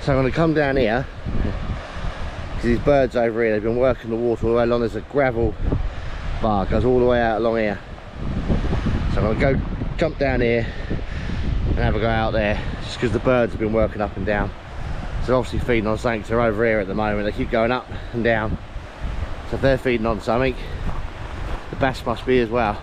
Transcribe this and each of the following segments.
So I'm going to come down here, because these birds over here, they've been working the water all the way along. There's a gravel bar, goes all the way out along here. So I'm going to go jump down here and have a go out there, just because the birds have been working up and down. So they're obviously feeding on something, so they're over here at the moment. They keep going up and down. So if they're feeding on something, the bass must be as well.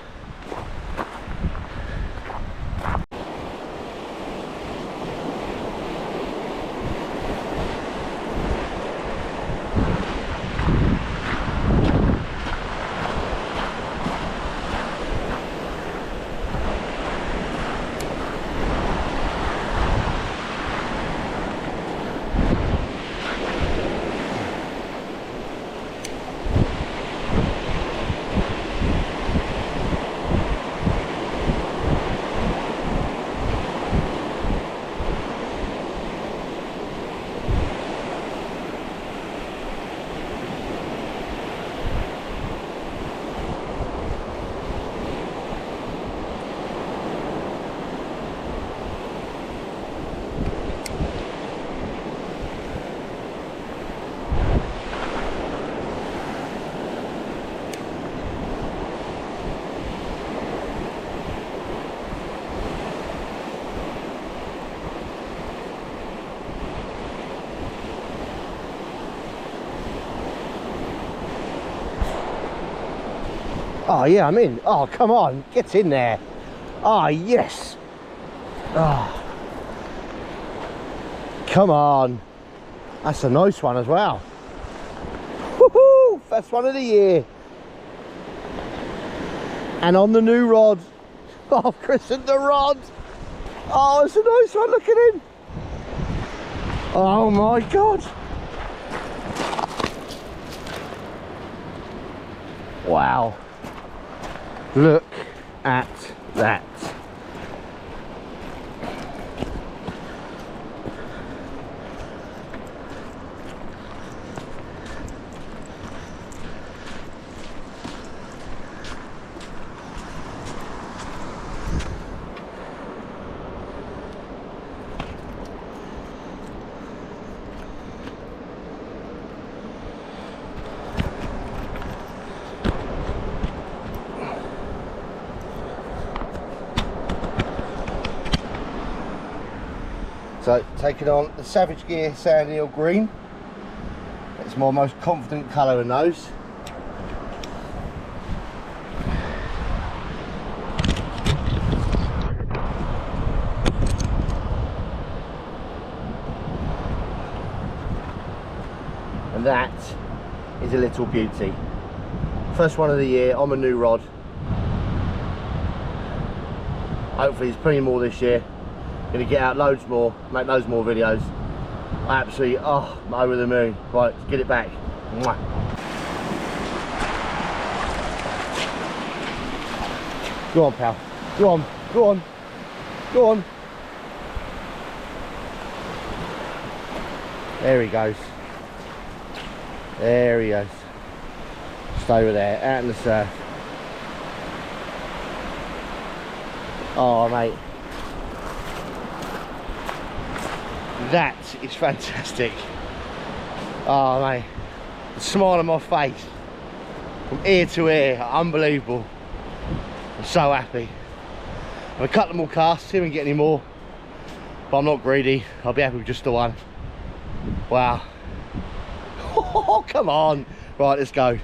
Oh yeah, I'm in. Oh, come on, get in there. Oh, yes. Oh. Come on. That's a nice one as well. Woohoo! First one of the year. And on the new rod. Oh, I've christened the rod. Oh, it's a nice one, look at him. Oh my God. Wow. Look at that. So taking on the Savage Gear Sand Eel Green. It's my most confident colour in those. And that is a little beauty. First one of the year on my new rod. Hopefully there's plenty more this year. Gonna get out loads more, make loads more videos. Absolutely, oh, I'm over the moon. Right, let's get it back. Mwah. Go on, pal. Go on, go on, go on. There he goes. There he goes. Just over there, out in the surf. Oh, mate. That is fantastic. Oh mate, the smile on my face from ear to ear, unbelievable. I'm so happy. I'm gonna cut them all casts, see if we can get any more, but I'm not greedy. I'll be happy with just the one. Wow. Oh, come on. Right, let's go.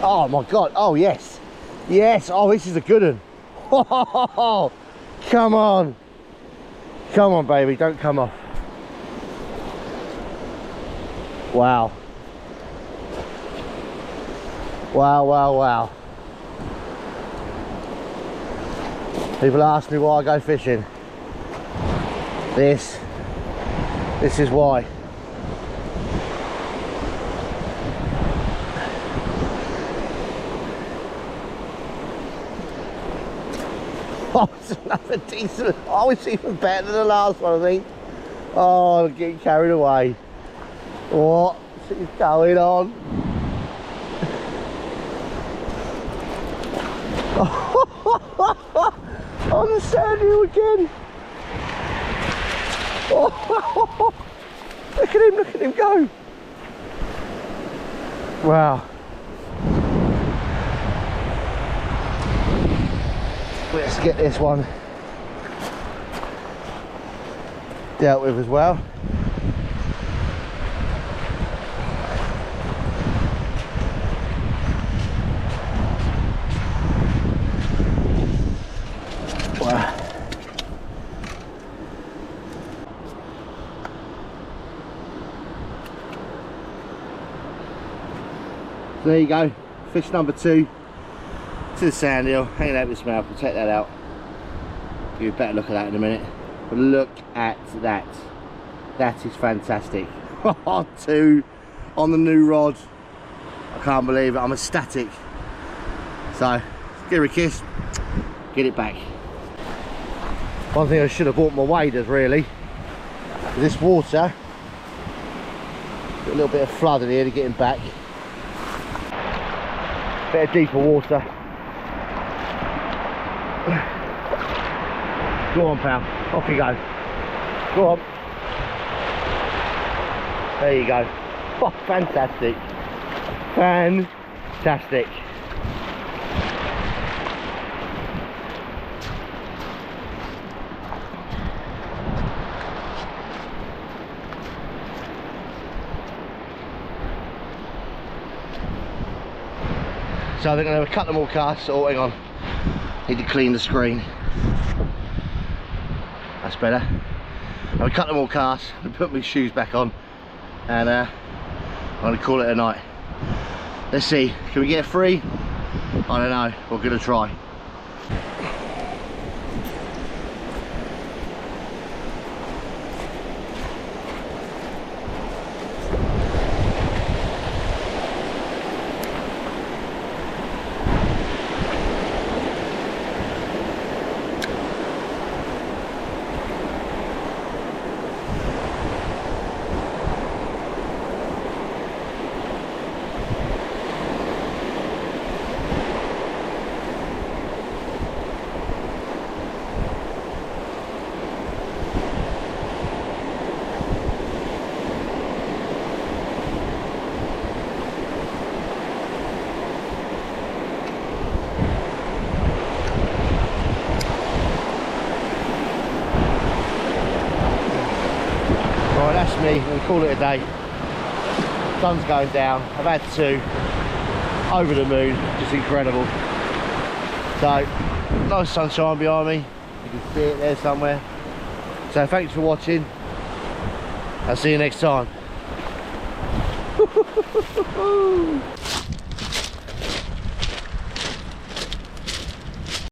Oh my God, oh yes. Yes, oh this is a good one. Oh, come on. Come on baby, don't come off. Wow. Wow, wow, wow. People ask me why I go fishing. This is why. Oh, it's another decent. Oh, it's even better than the last one, I think. Oh, I'm getting carried away. What is going on? On the sand hill again. Oh, look at him go. Wow. Let's get this one dealt with as well. Wow. So there you go, fish number 2 to the sand hill, hanging out with his mouth. We'll take that out, give you a better look at that in a minute. But look at that, that is fantastic. 2 on the new rod, I can't believe it, I'm ecstatic. So give her a kiss, get it back. One thing I should have bought my waders really, this water, got a little bit of flood in here to get him back. Bit of deeper water. Go on pal, off you go. Go on. There you go. Oh, fantastic. Fantastic. So they're going to have a couple more casts. Oh, hang on. Need to clean the screen. That's better. Have a couple more casts and put my shoes back on. And I'm going to call it a night. Let's see. Can we get a 3? I don't know. We're going to try. That's me, we'll call it a day. Sun's going down, I've had 2, over the moon, just incredible. So, nice sunshine behind me, you can see it there somewhere. So thanks for watching, I'll see you next time.